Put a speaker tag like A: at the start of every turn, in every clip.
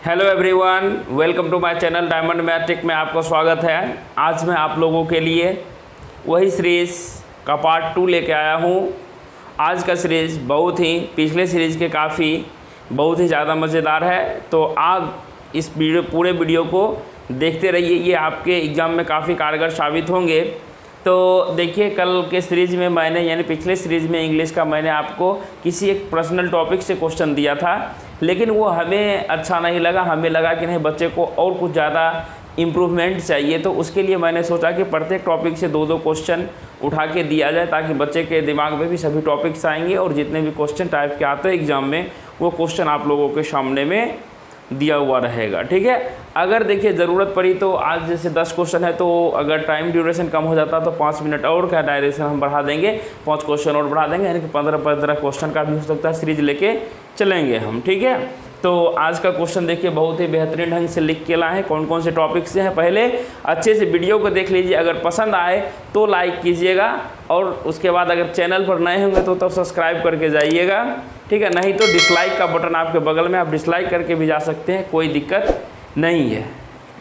A: Hello everyone, welcome to my channel diamond matric में आपका स्वागत है। आज मैं आप लोगों के लिए वही सीरीज़ का पार्ट 2 लेके आया हूँ। आज का सीरीज़ बहुत ही पिछले सीरीज़ के बहुत ही ज़्यादा मज़ेदार है, तो आप इस पूरे वीडियो को देखते रहिए, ये आपके एग्ज़ाम में काफ़ी कारगर साबित होंगे। तो देखिए, कल के सीरीज़ में मैंने यानी पिछले सीरीज़ में इंग्लिश का मैंने आपको किसी एक पर्सनल टॉपिक से क्वेश्चन दिया था, लेकिन वो हमें अच्छा नहीं लगा। हमें लगा कि नहीं, बच्चे को और कुछ ज़्यादा इम्प्रूवमेंट चाहिए, तो उसके लिए मैंने सोचा कि प्रत्येक टॉपिक से 2-2 क्वेश्चन उठा के दिया जाए, ताकि बच्चे के दिमाग में भी सभी टॉपिक्स आएंगे और जितने भी क्वेश्चन टाइप के आते हैं एग्ज़ाम में, वो क्वेश्चन आप लोगों के सामने में दिया हुआ रहेगा। ठीक है, अगर देखिए ज़रूरत पड़ी तो आज जैसे 10 क्वेश्चन है, तो अगर टाइम ड्यूरेशन कम हो जाता तो 5 मिनट और का डायरेक्शन हम बढ़ा देंगे, 5 क्वेश्चन और बढ़ा देंगे, यानी कि 15-15 क्वेश्चन का भी हो सकता है सीरीज लेके चलेंगे हम। ठीक है, तो आज का क्वेश्चन देखिए बहुत ही बेहतरीन ढंग से लिख के लाए हैं। कौन कौन से टॉपिक से हैं, पहले अच्छे से वीडियो को देख लीजिए। अगर पसंद आए तो लाइक कीजिएगा, और उसके बाद अगर चैनल पर नए होंगे तो तब सब्सक्राइब करके जाइएगा। ठीक है, नहीं तो डिसलाइक का बटन आपके बगल में, आप डिसलाइक करके भी जा सकते हैं, कोई दिक्कत नहीं है।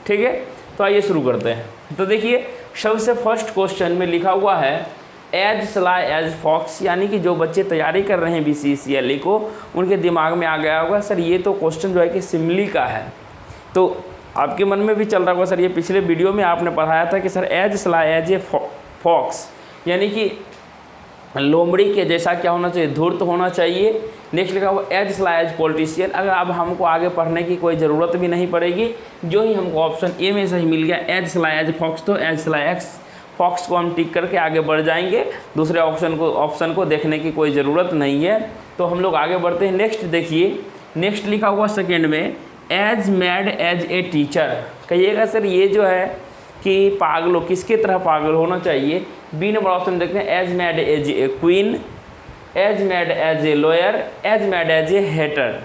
A: ठीक है, तो आइए शुरू करते हैं। तो देखिए, सबसे फर्स्ट क्वेश्चन में लिखा हुआ है एज स्लाई एज फॉक्स, यानी कि जो बच्चे तैयारी कर रहे हैं BCCLE को, उनके दिमाग में आ गया होगा सर ये तो क्वेश्चन जो है कि सिमिली का है। तो आपके मन में भी चल रहा होगा सर ये पिछले वीडियो में आपने पढ़ाया था कि sir as sly as a fox, यानी कि लोमड़ी के जैसा क्या होना चाहिए, धूर्त होना चाहिए। नेक्स्ट लिखा हुआ एज स्लाई एज पॉलिटिशियन। अगर अब हमको आगे पढ़ने की कोई ज़रूरत भी नहीं पड़ेगी, जो ही हमको ऑप्शन ए में सही मिल गया एज स्लाई एज फॉक्स, तो एज स्लाई एज फॉक्स को हम टिक करके आगे बढ़ जाएंगे। दूसरे ऑप्शन को देखने की कोई ज़रूरत नहीं है, तो हम लोग आगे बढ़ते हैं। नेक्स्ट देखिए, नेक्स्ट लिखा हुआ सेकेंड में as mad as a teacher. कहिएगा सर ये जो है कि पागलों किसके तरह पागल होना चाहिए। बी नंबर ऑप्शन देखते हैं as mad as a queen, as mad as a lawyer, as mad as a hatter.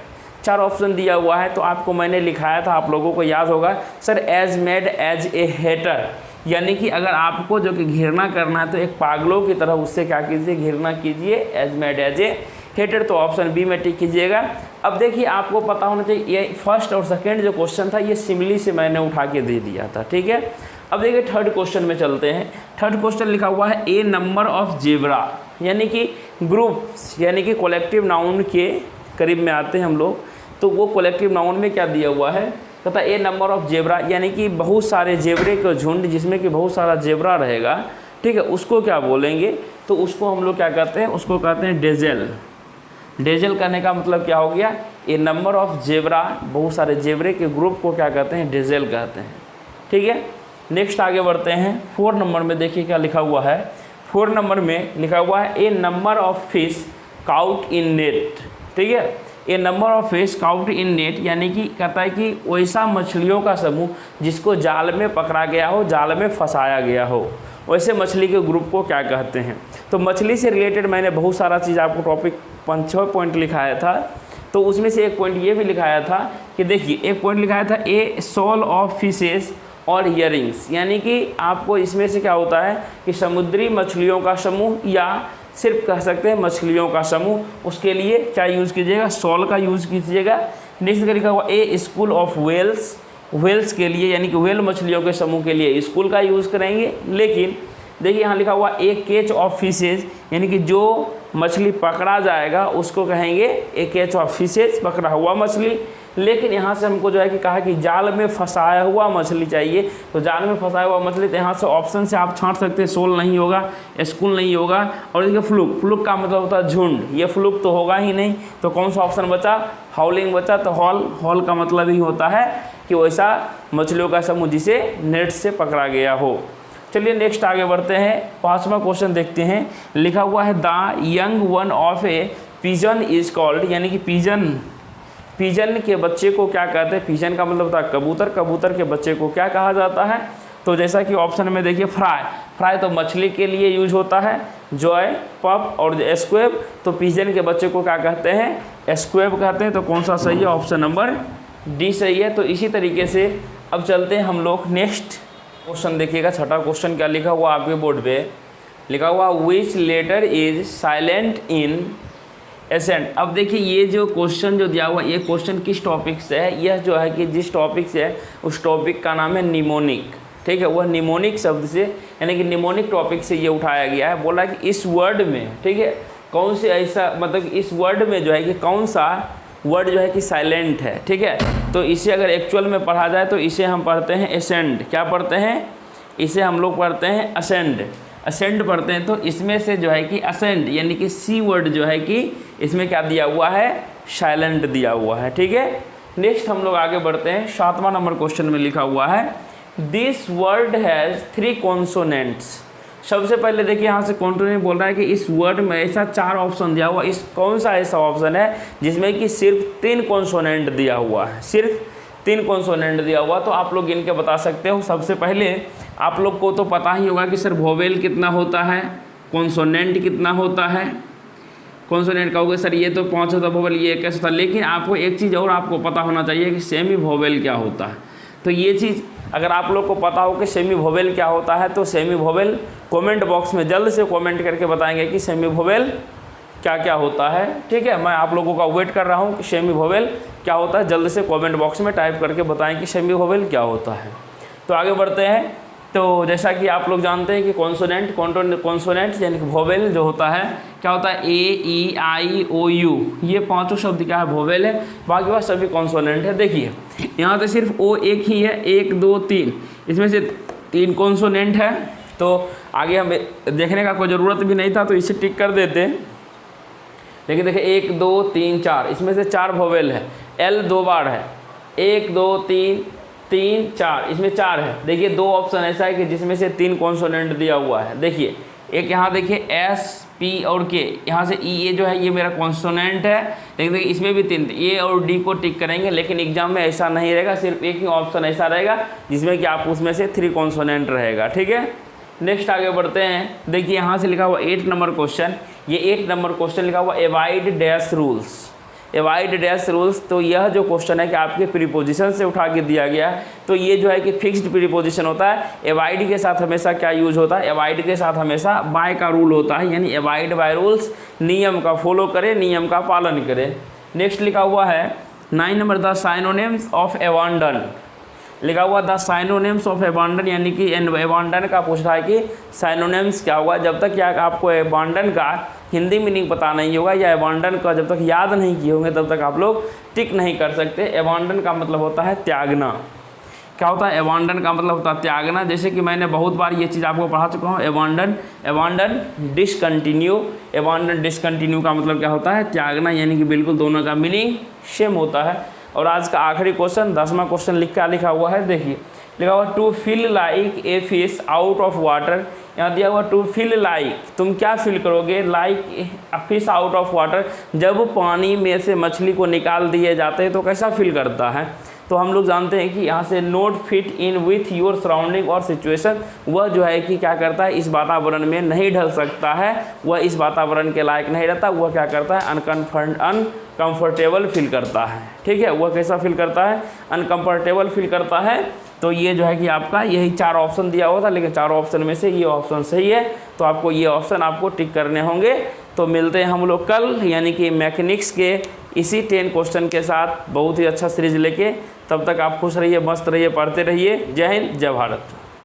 A: 4 option दिया हुआ है, तो आपको मैंने लिखाया था, आप लोगों को याद होगा sir as mad as a hatter, यानी कि अगर आपको जो कि घृणा करना है तो एक पागलों की तरह उससे क्या कीजिए, घृणा कीजिए, as mad as a hatter. तो ऑप्शन बी में टिक कीजिएगा। अब देखिए, आपको पता होना चाहिए ये फर्स्ट और सेकंड जो क्वेश्चन था ये सिमिली से मैंने उठा के दे दिया था। ठीक है, अब देखिए थर्ड क्वेश्चन में चलते हैं। थर्ड क्वेश्चन लिखा हुआ है ए नंबर ऑफ जेब्रा, यानी कि ग्रुप्स, यानी कि कलेक्टिव नाउन के करीब में आते हैं हम लोग। तो वो कलेक्टिव नाउन में क्या दिया हुआ है, कहता ए नंबर ऑफ जेब्रा, यानी कि बहुत सारे जेबरे का झुंड, जिसमें कि बहुत सारा जेब्रा रहेगा। ठीक है, उसको क्या बोलेंगे, तो उसको हम लोग क्या कहते हैं, उसको कहते हैं डेजल। डेजल करने का मतलब क्या हो गया, ए नंबर ऑफ जेब्रा, बहुत सारे जेबरे के ग्रुप को क्या कहते हैं, डेजल कहते हैं। ठीक है, नेक्स्ट आगे बढ़ते हैं। 4 नंबर में देखिए क्या लिखा हुआ है। 4 नंबर में लिखा हुआ है a number of fish caught in net. ठीक है, a number of fish caught in net, यानी कि कहता है कि वैसा मछलियों का समूह जिसको जाल में पकड़ा गया हो, जाल में फंसाया गया हो, वैसे मछली के ग्रुप को क्या कहते हैं। तो मछली से रिलेटेड मैंने बहुत सारा चीज़ आपको टॉपिक 5-6 पॉइंट लिखाया था, तो उसमें से एक पॉइंट ये भी लिखाया था कि देखिए, एक पॉइंट लिखाया था ए सोल ऑफ फिशेस और हियरिंग्स, यानी कि आपको इसमें से क्या होता है कि समुद्री मछलियों का समूह, या सिर्फ कह सकते हैं मछलियों का समूह, उसके लिए क्या यूज़ कीजिएगा, सॉल का यूज़ कीजिएगा। नेक्स्ट का लिखा हुआ ए स्कूल ऑफ वेल्स, वेल्स के लिए यानी कि वेल मछलियों के समूह के लिए स्कूल का यूज़ करेंगे। लेकिन देखिए यहाँ लिखा हुआ ए कैच ऑफ फिशेज, यानी कि जो मछली पकड़ा जाएगा उसको कहेंगे ए कैच ऑफ फिशेज, पकड़ा हुआ मछली। लेकिन यहाँ से हमको जो है कि कहा कि जाल में फंसाया हुआ मछली चाहिए, तो जाल में फंसाया हुआ मछली, तो यहाँ से ऑप्शन से आप छांट सकते हैं, सोल नहीं होगा, स्कूल नहीं होगा, और देखिए फ्लूक, फ्लूक का मतलब होता है झुंड, ये फ्लूक तो होगा ही नहीं। तो कौन सा ऑप्शन बचा, हाउलिंग बचा। तो हॉल का मतलब ही होता है कि वैसा मछलियों का समूह जिसे नेट से पकड़ा गया हो। चलिए नेक्स्ट आगे बढ़ते हैं। 5वां क्वेश्चन देखते हैं। लिखा हुआ है the young one of A pigeon is called, यानी कि पिजन के बच्चे को क्या कहते हैं। पिजन का मतलब होता है कबूतर, कबूतर के बच्चे को क्या कहा जाता है। तो जैसा कि ऑप्शन में देखिए फ्राई, फ्राई तो मछली के लिए यूज होता है, जॉय, पप और एस्क्वेब, तो पिजन के बच्चे को क्या कहते हैं, एस्क्वेब कहते हैं। तो कौन सा सही है, ऑप्शन नंबर डी सही है। तो इसी तरीके से अब चलते हैं हम लोग नेक्स्ट क्वेश्चन। देखिएगा छठा क्वेश्चन क्या लिखा हुआ आपके बोर्ड पे, लिखा हुआ which letter is silent in ascent. अब देखिए ये जो क्वेश्चन जो दिया हुआ, ये क्वेश्चन किस टॉपिक से है? यह जो है कि जिस टॉपिक से है उस टॉपिक का नाम है निमोनिक, ठीक है। वह निमोनिक शब्द से यानी कि निमोनिक टॉपिक से ये उठाया गया है। बोला कि इस वर्ड में, ठीक है, कौन से ऐसा मतलब इस वर्ड में जो है कि कौन सा वर्ड जो है कि साइलेंट है, ठीक है। तो इसे अगर एक्चुअल में पढ़ा जाए तो इसे हम पढ़ते हैं एसेंड। क्या पढ़ते हैं? इसे हम लोग पढ़ते हैं असेंड, असेंड पढ़ते हैं। तो इसमें से जो है कि असेंड यानी कि सी वर्ड जो है कि इसमें क्या दिया हुआ है? साइलेंट दिया हुआ है, ठीक है। नेक्स्ट हम लोग आगे बढ़ते हैं। 7वां नंबर क्वेश्चन में लिखा हुआ है दिस वर्ड हैज़ 3 कॉन्सोनेंट्स। सबसे पहले देखिए यहाँ से कॉन्टिन्यू बोल रहा है कि इस वर्ड में ऐसा 4 ऑप्शन दिया हुआ, इस कौन सा ऐसा ऑप्शन है जिसमें कि सिर्फ 3 कॉन्सोनेंट दिया हुआ है, सिर्फ 3 कॉन्सोनेंट दिया हुआ। तो आप लोग इनके बता सकते हो। सबसे पहले आप लोग को तो पता ही होगा कि सर वोवेल कितना होता है, कॉन्सोनेंट कितना होता है। कॉन्सोनेंट कहोगे सर ये तो 5 होता वोवेल, ये कैसे होता, लेकिन आपको एक चीज़ और आपको पता होना चाहिए कि सेमी वोवेल क्या होता है। तो ये चीज़ अगर आप लोग को पता हो कि सेमी वोवेल क्या होता है तो सेमी वोवेल कमेंट बॉक्स में जल्द से कमेंट करके बताएंगे कि सेमी वोवेल क्या क्या होता है, ठीक है। मैं आप लोगों का वेट कर रहा हूँ कि सेमी वोवेल क्या होता है, जल्द से कमेंट बॉक्स में टाइप करके बताएं कि सेमी वोवेल क्या होता है। तो आगे बढ़ते हैं। तो जैसा कि आप लोग जानते हैं कि कॉन्सोनेंट यानी कि वोवेल जो होता है क्या होता है? ए, ई, आई, ओ, यू, ये 5 शब्द क्या है? वोवेल है। बाकी वह सभी कॉन्सोनेंट है। देखिए यहाँ पे सिर्फ ओ एक ही है, 1 2 3, इसमें से 3 कॉन्सोनेंट है। तो आगे हमें देखने का कोई ज़रूरत भी नहीं था, तो इसे टिक कर देते हैं। लेकिन देखिए 1 2 3 4, इसमें से 4 वोवेल है। एल 2 बार है, 1 2 3 3 4, इसमें 4 है। देखिए 2 ऑप्शन ऐसा है कि जिसमें से 3 कॉन्सोनेंट दिया हुआ है। देखिए एक यहाँ देखिए एस, पी और के, यहाँ से ई, ये जो है ये मेरा कॉन्सोनेंट है। लेकिन देखिए इसमें भी 3, ए और डी को टिक करेंगे। लेकिन एग्जाम में ऐसा नहीं रहेगा, सिर्फ एक ही ऑप्शन ऐसा रहेगा जिसमें कि आप उसमें से 3 कॉन्सोनेंट रहेगा, ठीक है। नेक्स्ट आगे बढ़ते हैं। देखिए यहाँ से लिखा हुआ 8 नंबर क्वेश्चन, ये 8 नंबर क्वेश्चन लिखा हुआ avoid dash rules, avoid dash rules. तो यह जो क्वेश्चन है कि आपके प्रीपोजिशन से उठा के दिया गया है। तो ये जो है कि फिक्स्ड प्रीपोजिशन होता है। एवॉइड के साथ हमेशा क्या यूज होता है? एवॉइड के साथ हमेशा बाय का रूल होता है, यानी एवॉइड बाय रूल्स, नियम का फॉलो करें, नियम का पालन करें। नेक्स्ट लिखा हुआ है 9 number the synonyms of abandon, लिखा हुआ द साइनोनिम्स ऑफ एबंडन, यानी कि एबंडन का पूछ रहा है कि साइनोनिम्स क्या हुआ। जब तक या आपको एबंडन का हिंदी मीनिंग पता नहीं होगा या एबंडन का जब तक याद नहीं किए होंगे तब तक आप लोग टिक नहीं कर सकते। एबंडन का मतलब होता है त्यागना। क्या होता है? एबंडन का मतलब होता है त्यागना। जैसे कि मैंने बहुत बार ये चीज़ आपको पढ़ा चुका हूँ। एबंडन डिसकंटिन्यू, एबंडन डिसकंटिन्यू का मतलब क्या होता है? त्यागना, यानी कि बिल्कुल दोनों का मीनिंग सेम होता है। और आज का आखिरी क्वेश्चन 10वां क्वेश्चन लिखा हुआ है। देखिए लिखा हुआ to feel like a fish out of water. यहाँ दिया हुआ टू फील लाइक, तुम क्या फील करोगे? Like a fish out of water, जब पानी में से मछली को निकाल दिए जाते हैं तो कैसा फील करता है? तो हम लोग जानते हैं कि यहाँ से note fit in with your surrounding और सिचुएशन, वह जो है कि क्या करता है? इस वातावरण में नहीं ढल सकता है, वह इस वातावरण के लायक नहीं रहता। वह क्या करता है? अनकम्फर्टेबल फील करता है, ठीक है। वह कैसा फील करता है? अनकम्फर्टेबल फील करता है। तो ये जो है कि आपका यही 4 ऑप्शन दिया हुआ था, लेकिन 4 ऑप्शन में से ये ऑप्शन सही है। तो आपको ये ऑप्शन आपको टिक करने होंगे। तो मिलते हैं हम लोग कल, यानी कि मैकेनिक्स के इसी 10 क्वेश्चन के साथ बहुत ही अच्छा सीरीज लेके। तब तक आप खुश रहिए, मस्त रहिए, पढ़ते रहिए। जय हिंद, जय भारत।